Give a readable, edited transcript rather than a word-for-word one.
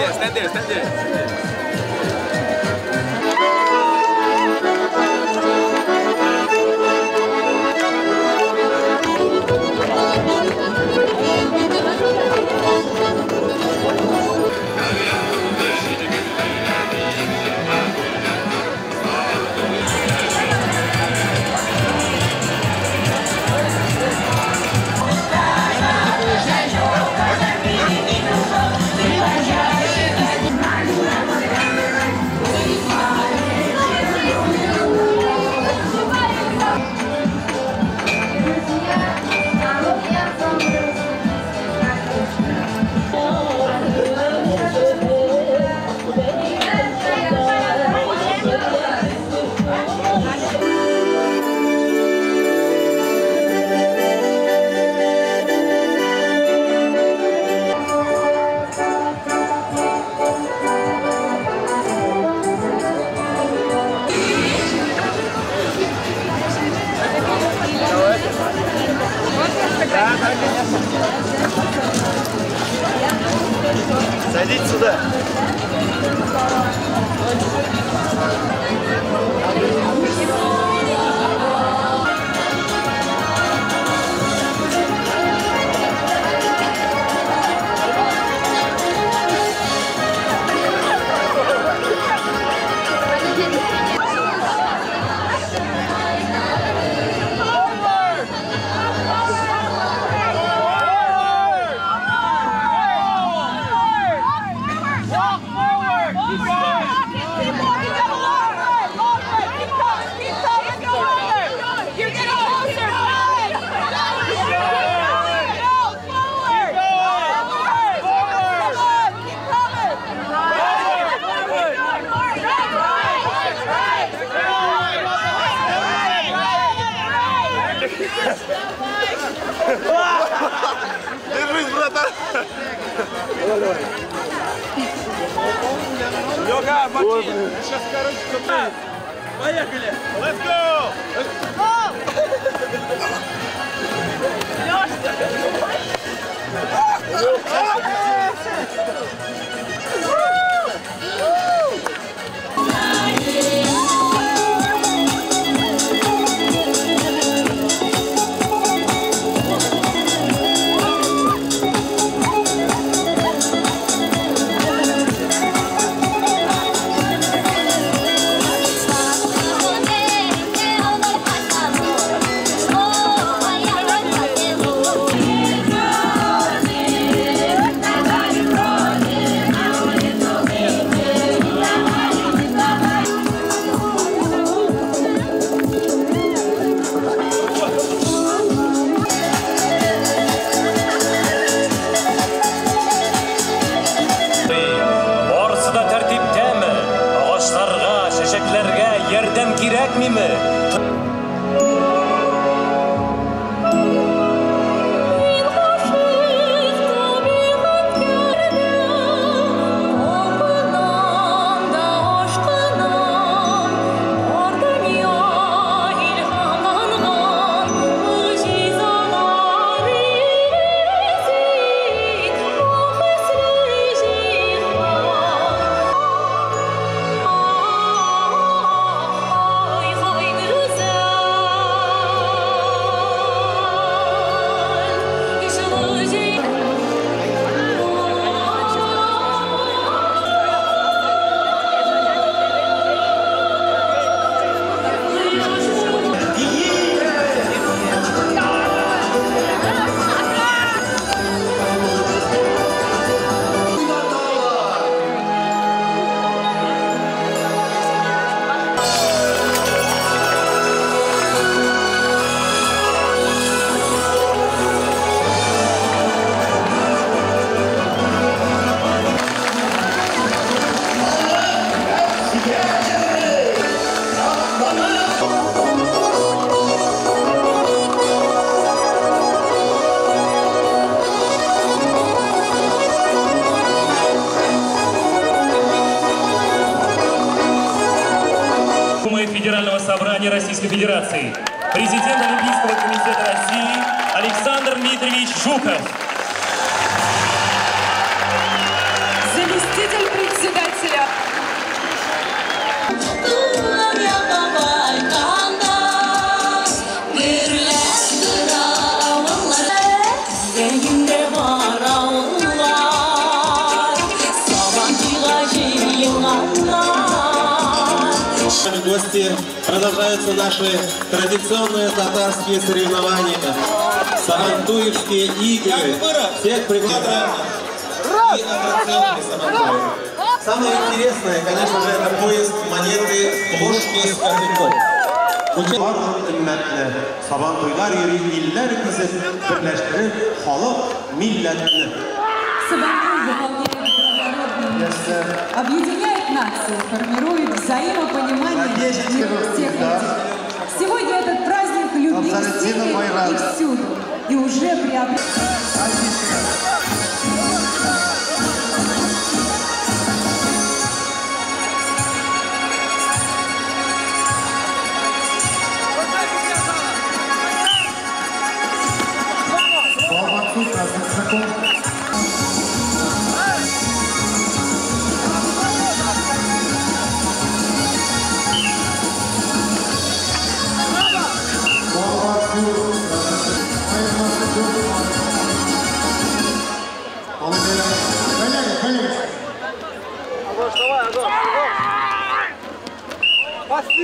stand there, stand there. Садитесь сюда. Держись, братан! Давай. Лёха, мочи! Сейчас, короче, поехали! Let's go! Yardım gerekmi mi? Федерального собрания Российской Федерации, президент Олимпийского комитета России Александр Дмитриевич Жуков. Заместитель заместитель председателя. Гости, продолжаются наши традиционные татарские соревнования, сабантуевские игры. Всех приглашаем и аттракционы Сабантуев. Самое интересное, конечно же, это поиск монеты ложки с кошельком. Сабантуйлар йөри, илләр кизеп, берләштереп, халык, милләтне. Объединяет нацию, формирует взаимопонимание всех людей. Сегодня этот праздник любви везде и всюду. И уже приобрел... Давай,